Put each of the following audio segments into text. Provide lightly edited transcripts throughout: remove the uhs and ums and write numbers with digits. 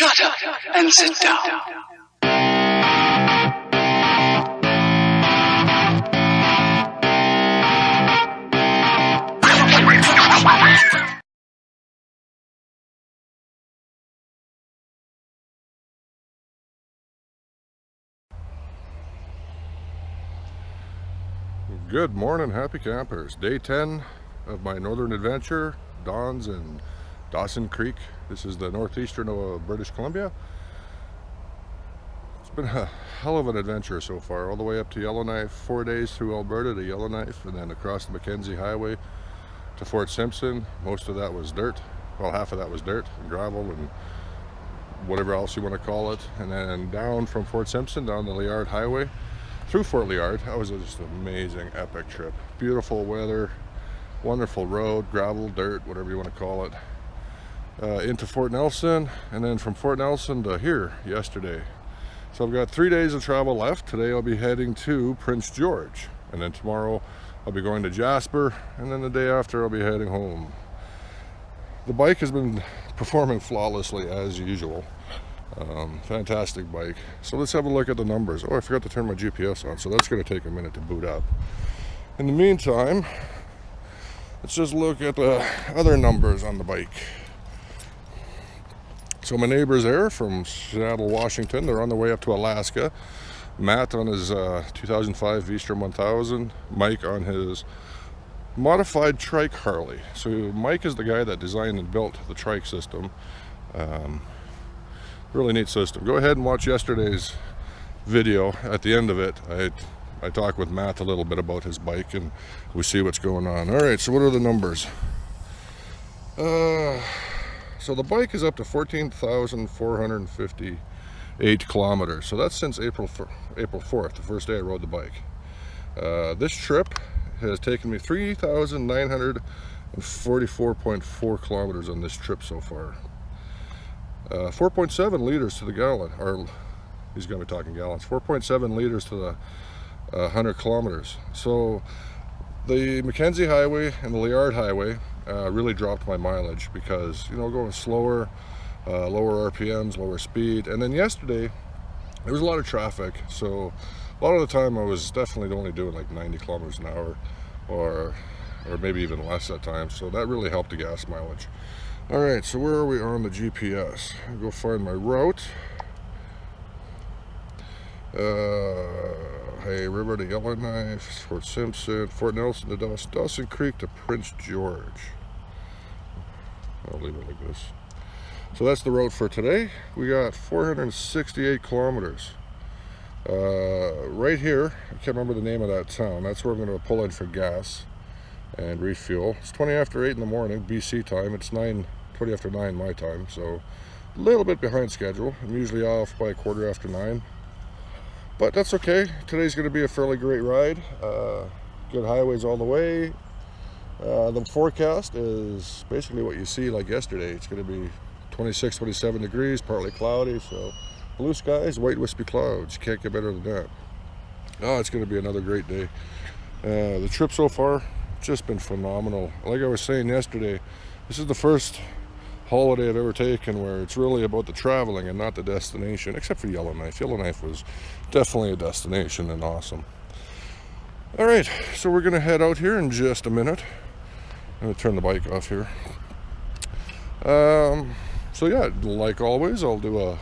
Shut up and sit down. Good morning, happy campers. Day 10 of my northern adventure, dawns in Dawson Creek. This is the northeastern of British Columbia. It's been a hell of an adventure so far, all the way up to Yellowknife, 4 days through Alberta to Yellowknife, and then across the Mackenzie Highway to Fort Simpson. Most of that was dirt. Well, half of that was dirt and gravel and whatever else you want to call it. And then down from Fort Simpson down the Liard Highway through Fort Liard. That was just an amazing, epic trip. Beautiful weather, wonderful road, gravel, dirt, whatever you want to call it. Into Fort Nelson, and then from Fort Nelson to here yesterday. So I've got 3 days of travel left. Today I'll be heading to Prince George, and then tomorrow I'll be going to Jasper, and then the day after I'll be heading home. The bike has been performing flawlessly as usual. Fantastic bike. So let's have a look at the numbers. Oh, I forgot to turn my GPS on, so that's going to take a minute to boot up. In the meantime, let's just look at the other numbers on the bike. So my neighbors there from Seattle, Washington, they're on their way up to Alaska. Matt on his 2005 V-Strom 1000, Mike on his modified trike Harley. So Mike is the guy that designed and built the trike system. Really neat system. Go ahead and watch yesterday's video. At the end of it, I talk with Matt a little bit about his bike and we see what's going on. All right, so what are the numbers? So the bike is up to 14,458 kilometers. So that's since April 4th, the first day I rode the bike. This trip has taken me 3,944.4 kilometers on this trip so far. 4.7 liters to the gallon, or he's going to be talking gallons. 4.7 liters to the 100 kilometers. So the Mackenzie Highway and the Liard Highway really dropped my mileage because, you know, going slower, lower RPMs, lower speed. And then yesterday there was a lot of traffic, so a lot of the time I was definitely only doing like 90 kilometers an hour or maybe even less at times, so that really helped the gas mileage. All right, so where are we on the GPS? I'll go find my route. Hey, River to Yellowknife, Fort Simpson, Fort Nelson to Dawson Creek to Prince George. I'll leave it like this. So that's the route for today. We got 468 kilometers. Right here, I can't remember the name of that town. That's where I'm going to pull in for gas and refuel. It's 20 after 8 in the morning, BC time. It's 20 after 9 my time, so a little bit behind schedule. I'm usually off by 9:15. But that's okay. Today's going to be a fairly great ride. Good highways all the way. The forecast is basically what you see like yesterday. It's going to be 26, 27 degrees, partly cloudy, so blue skies, white wispy clouds. You can't get better than that. Oh, it's going to be another great day. The trip so far, just been phenomenal. Like I was saying yesterday, this is the first holiday I've ever taken where it's really about the traveling and not the destination, except for Yellowknife. Yellowknife was definitely a destination and awesome. All right, so we're going to head out here in just a minute. I'm going to turn the bike off here. So yeah, like always, I'll do a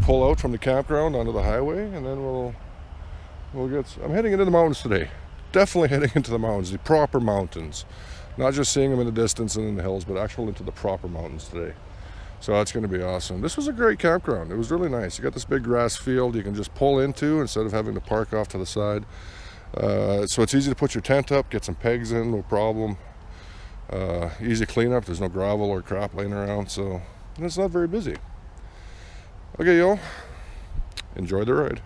pull out from the campground onto the highway, and then we'll get. I'm heading into the mountains today. Definitely heading into the mountains, the proper mountains. Not just seeing them in the distance and in the hills, but actually into the proper mountains today. So that's going to be awesome. This was a great campground. It was really nice. You got this big grass field you can just pull into instead of having to park off to the side. So it's easy to put your tent up, get some pegs in, no problem. Easy cleanup. There's no gravel or crap laying around, so it's not very busy. Okay, y'all. Enjoy the ride.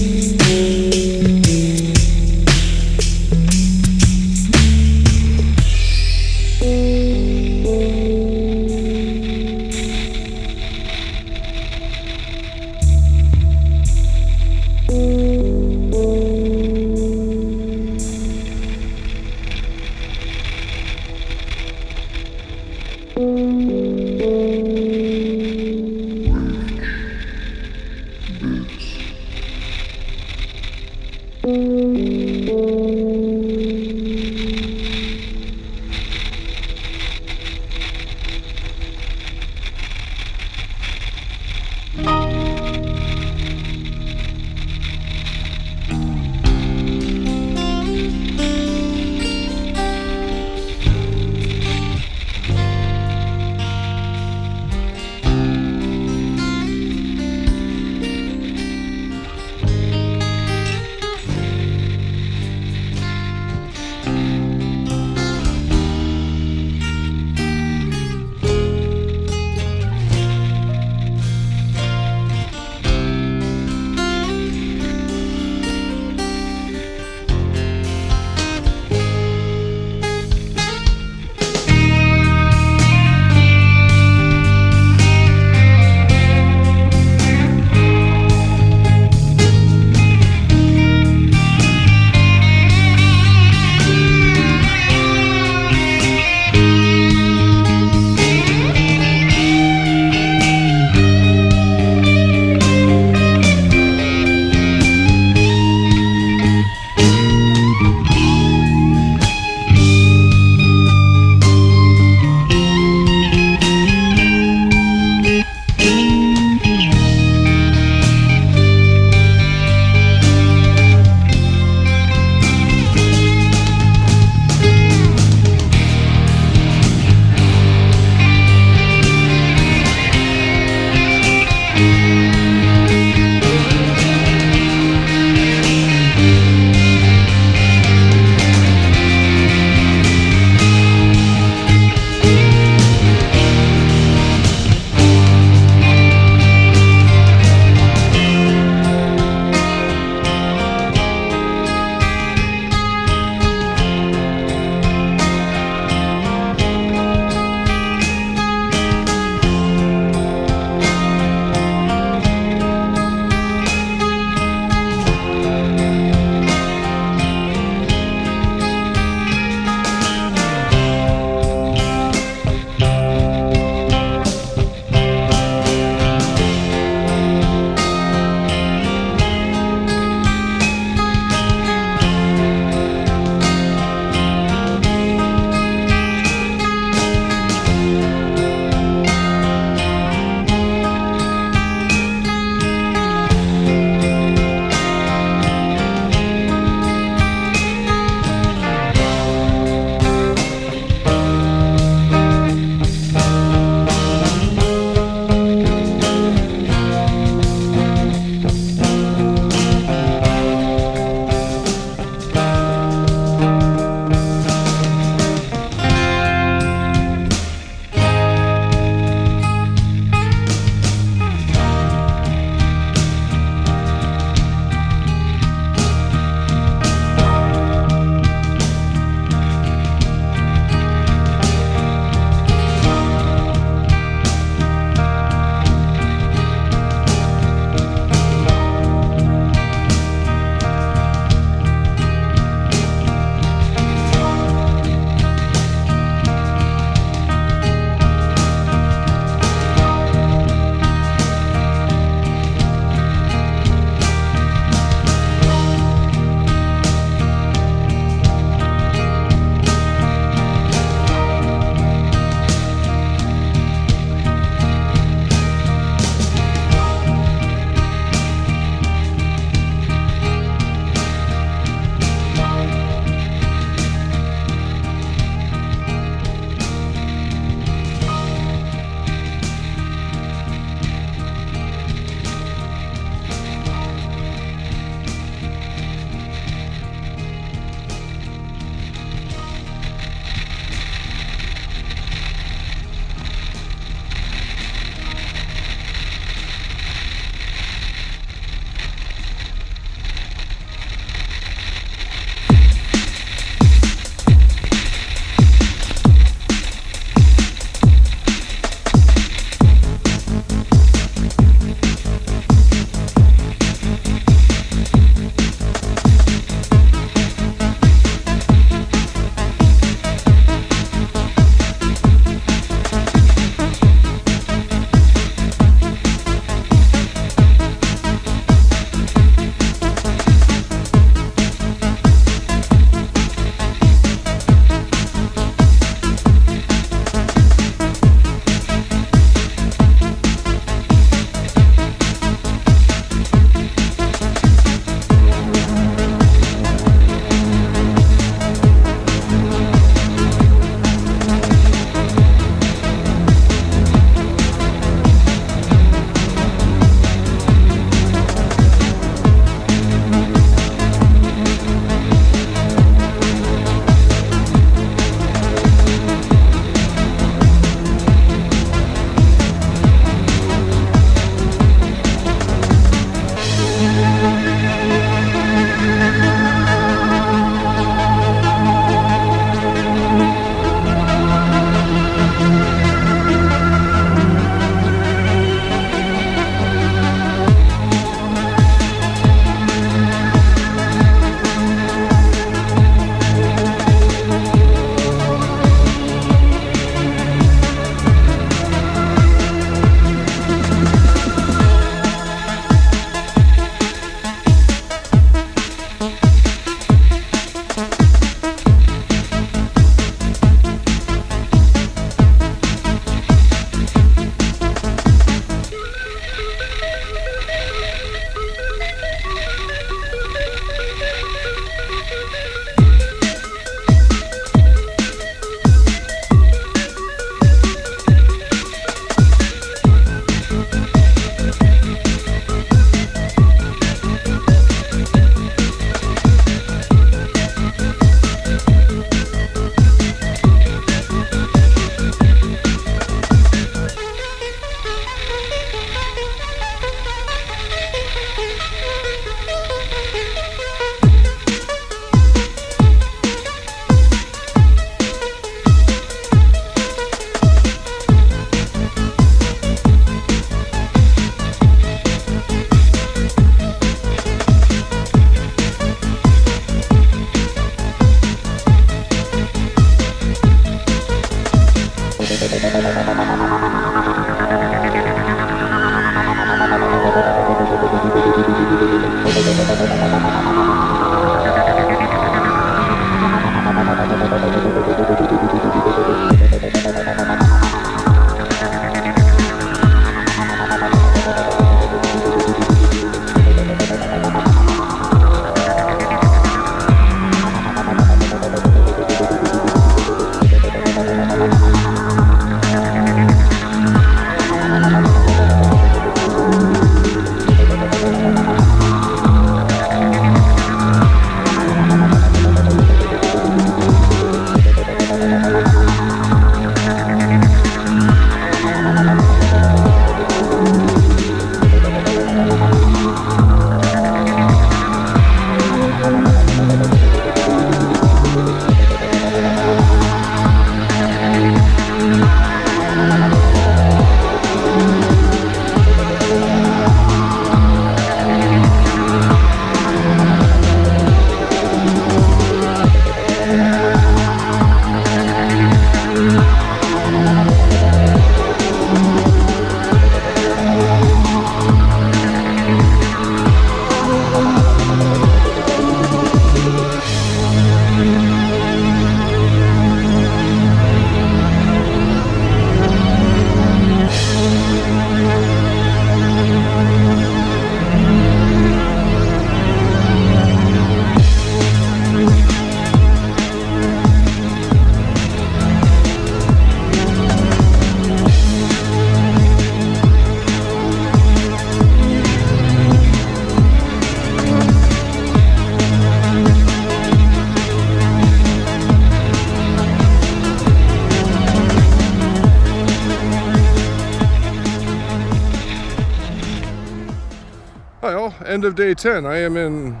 Hi all, end of day 10. I am in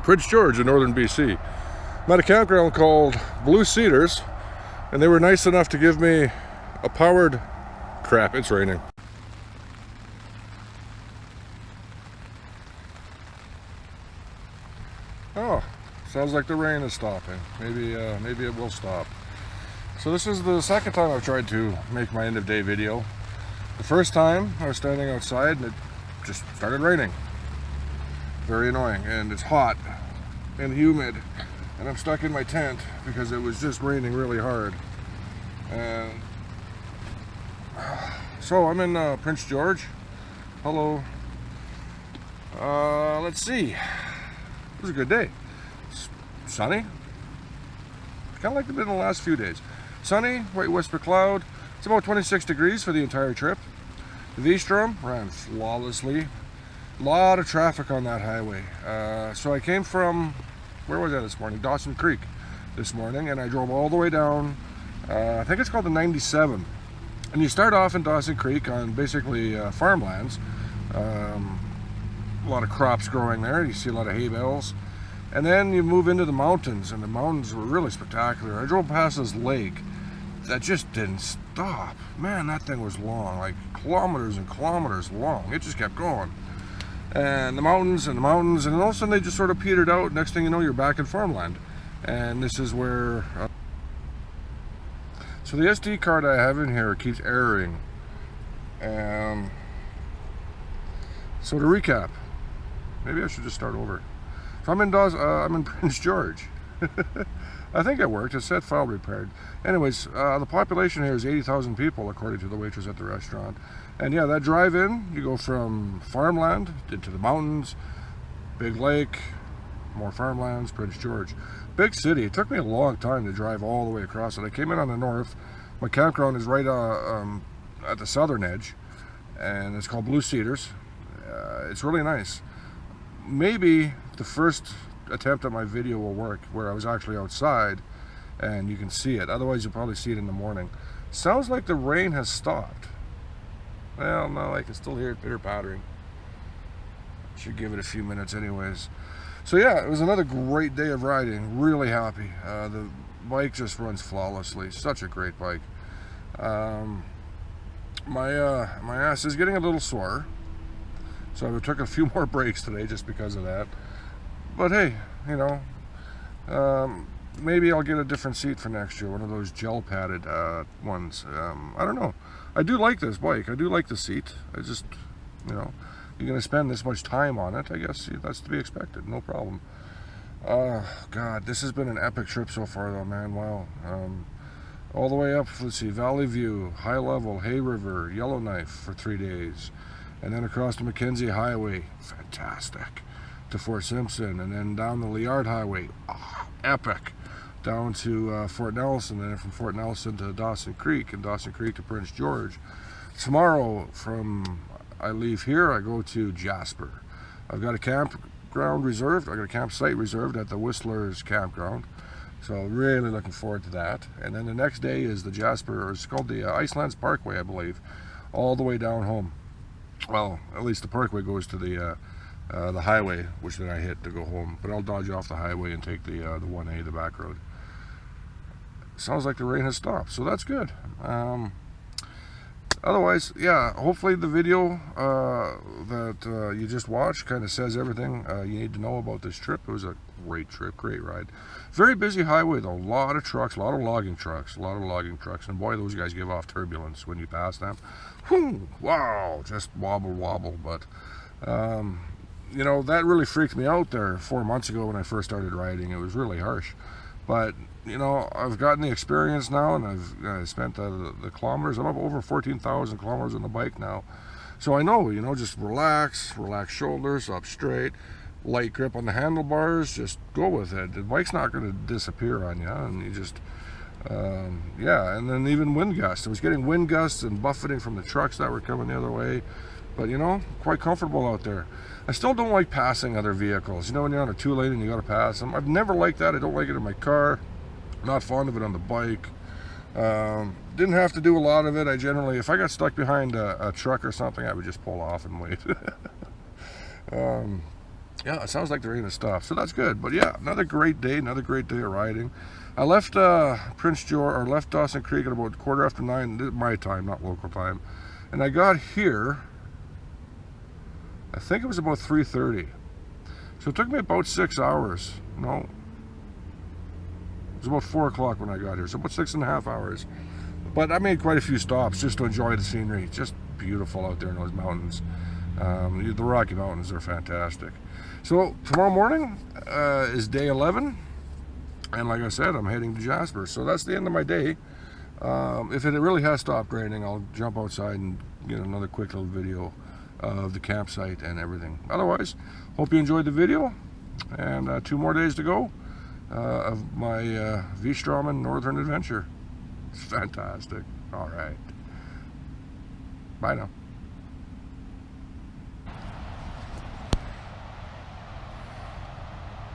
Prince George in northern BC. I'm at a campground called Blue Cedars, and they were nice enough to give me a powered... Crap, it's raining. Oh, sounds like the rain is stopping. Maybe it will stop. So this is the second time I've tried to make my end of day video. The first time I was standing outside and it just started raining. Very annoying, and it's hot and humid, and I'm stuck in my tent because it was just raining really hard. And so I'm in Prince George. Hello. Let's see. It was a good day. It's sunny. Kind of like it's been the last few days. Sunny, white whisper cloud. It's about 26 degrees for the entire trip. The V-Strom ran flawlessly. A lot of traffic on that highway. So I came from, where was I this morning? Dawson Creek this morning, and I drove all the way down, I think it's called the 97. And you start off in Dawson Creek on basically farmlands. A lot of crops growing there. You see a lot of hay bales. And then you move into the mountains, and the mountains were really spectacular. I drove past this lake that just didn't stop. Man, that thing was long, like kilometers and kilometers long. It just kept going. And the mountains and the mountains, and all of a sudden they just sort of petered out. Next thing you know, you're back in farmland. And this is where... so the SD card I have in here keeps erroring. So to recap, maybe I should just start over. So I'm in Prince George. I think it worked. It said file repaired. Anyways, the population here is 80,000 people, according to the waitress at the restaurant. And yeah, that drive-in, you go from farmland into the mountains, big lake, more farmlands, Prince George. Big city. It took me a long time to drive all the way across it. I came in on the north. My campground is right at the southern edge, and it's called Blue Cedars. It's really nice. Maybe the first attempt at my video will work where I was actually outside and you can see it. Otherwise you'll probably see it in the morning. Sounds like the rain has stopped. Well, no, I can still hear it pitter pattering. Should give it a few minutes anyways. So yeah, it was another great day of riding. Really happy. The bike just runs flawlessly. Such a great bike. My ass is getting a little sore, so I took a few more breaks today just because of that. But hey, you know, maybe I'll get a different seat for next year, one of those gel padded ones. I don't know. I do like this bike. I do like the seat. I just, you know, you're going to spend this much time on it, I guess that's to be expected. No problem. God, this has been an epic trip so far though, man. Wow. All the way up, let's see, Valley View, High Level, Hay River, Yellowknife for 3 days. And then across the Mackenzie Highway, fantastic, to Fort Simpson. And then down the Liard Highway, epic, down to Fort Nelson. And then from Fort Nelson to Dawson Creek, and Dawson Creek to Prince George. Tomorrow, I leave here, I go to Jasper. I've got a campground reserved. I got a campsite reserved at the Whistler's campground, so really looking forward to that. And then the next day is the Jasper, or it's called the Icelands Parkway, I believe, all the way down home. Well, at least the parkway goes to the highway, which then I hit to go home. But I'll dodge off the highway and take the 1A, the back road. Sounds like the rain has stopped, so that's good. Otherwise, yeah, hopefully the video that you just watched kind of says everything you need to know about this trip. It was a great trip, great ride. Very busy highway though, a lot of trucks, a lot of logging trucks, and boy, those guys give off turbulence when you pass them. Whew, wow, just wobble. But you know, that really freaked me out there 4 months ago when I first started riding. It was really harsh. But you know, I've gotten the experience now, and I've spent the kilometers. I'm up over 14,000 kilometers on the bike now, so I know, you know, just relax shoulders up straight, light grip on the handlebars, just go with it. The bike's not going to disappear on you, and you just yeah. And then even wind gusts, I was getting wind gusts and buffeting from the trucks that were coming the other way, but you know, quite comfortable out there. I still don't like passing other vehicles, you know, when you're on a 2-lane and you got to pass them. I've never liked that. I don't like it in my car. Not fond of it on the bike. Didn't have to do a lot of it. I generally, if I got stuck behind a truck or something, I would just pull off and wait. Yeah, it sounds like the rain has stopped, so that's good. But yeah, another great day of riding. I left Prince George, or left Dawson Creek at about 9:15 my time, not local time, and I got here, I think it was about 3:30. So it took me about 6 hours. No, it was about 4 o'clock when I got here, so about 6.5 hours. But I made quite a few stops just to enjoy the scenery. Just beautiful out there in those mountains. The Rocky Mountains are fantastic. So tomorrow morning is day 11, and like I said, I'm heading to Jasper. So that's the end of my day. If it really has stopped raining, I'll jump outside and get another quick little video of the campsite and everything. Otherwise, hope you enjoyed the video, and 2 more days to go of my V-Strom and Northern adventure. It's fantastic. All right. Bye now.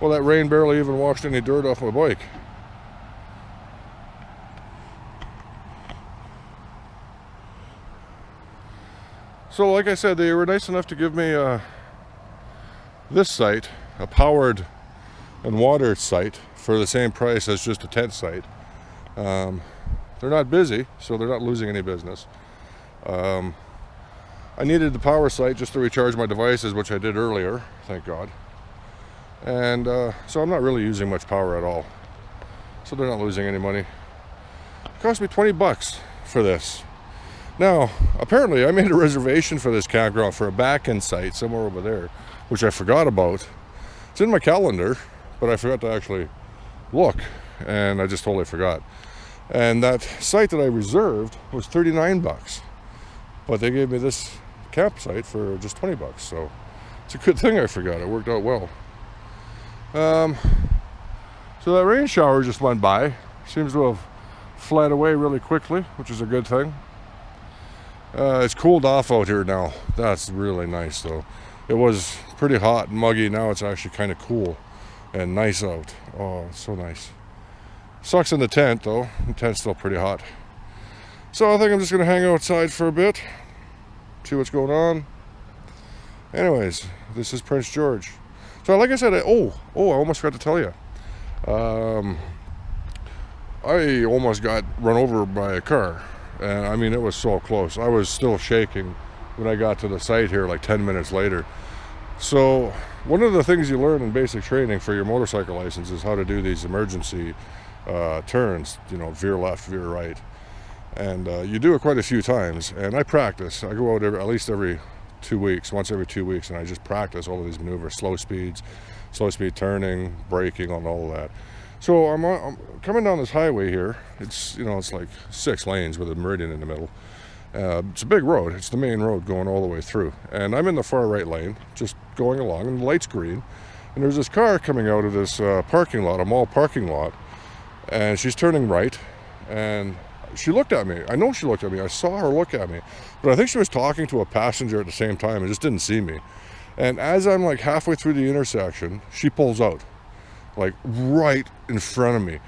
Well, that rain barely even washed any dirt off my bike. So like I said, they were nice enough to give me this site, a powered and watered site, for the same price as just a tent site. They're not busy, so they're not losing any business. I needed the power site just to recharge my devices, which I did earlier, thank God. And so I'm not really using much power at all. So they're not losing any money. It cost me 20 bucks for this. Now, apparently I made a reservation for this campground for a back-end site somewhere over there, which I forgot about. It's in my calendar, but I forgot to actually look, and I just totally forgot. And that site that I reserved was 39 bucks. But they gave me this campsite for just 20 bucks, so it's a good thing I forgot. It worked out well. So that rain shower just went by. Seems to have fled away really quickly, which is a good thing. It's cooled off out here now. That's really nice though. It was pretty hot and muggy. Now it's actually kind of cool and nice out. Oh, it's so nice. Sucks in the tent though. The tent's still pretty hot. So I think I'm just gonna hang outside for a bit, see what's going on. Anyways, this is Prince George. So like I said, I almost forgot to tell you. I almost got run over by a car. And I mean, it was so close. I was still shaking when I got to the site here like 10 minutes later. So one of the things you learn in basic training for your motorcycle license is how to do these emergency turns, you know, veer left, veer right. And you do it quite a few times. And I practice. I go out at least every 2 weeks, once every 2 weeks, and I just practice all of these maneuvers, slow speed turning, braking, on all of that. So I'm coming down this highway here. It's, you know, it's like 6 lanes with a meridian in the middle. It's a big road. It's the main road going all the way through, and I'm in the far right lane, just going along, and the light's green, and there's this car coming out of this parking lot, a mall parking lot, and she's turning right, and she looked at me. I know she looked at me. I saw her look at me, but I think she was talking to a passenger at the same time and just didn't see me. And as I'm like halfway through the intersection, she pulls out, like right in front of me.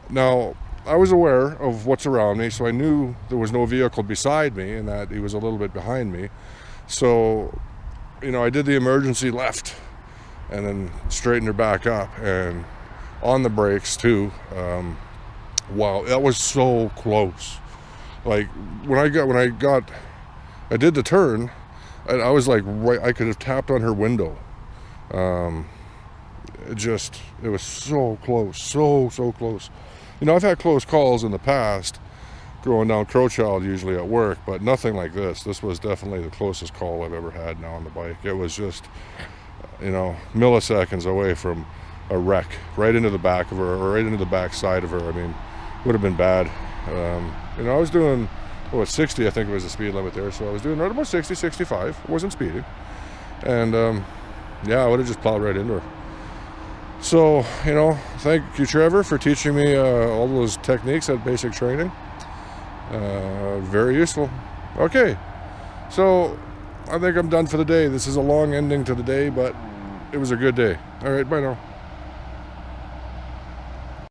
Now, I was aware of what's around me, so I knew there was no vehicle beside me and that he was a little bit behind me. So, you know, I did the emergency left and then straightened her back up, and on the brakes too. Wow, that was so close. Like when I did the turn, I was like right, I could have tapped on her window. It was so close, so close. You know, I've had close calls in the past, going down Crowchild usually at work, but nothing like this. This was definitely the closest call I've ever had now on the bike. It was just, you know, milliseconds away from a wreck, right into the back of her, or right into the back side of her. I mean, would have been bad. You know, I was doing, 60, I think it was the speed limit there, so I was doing right about 60, 65. I wasn't speeding. And yeah, I would have just plowed right into her. So, you know, thank you, Trevor, for teaching me all those techniques at basic training. Very useful. Okay, so I think I'm done for the day. This is a long ending to the day, but it was a good day. All right, bye now.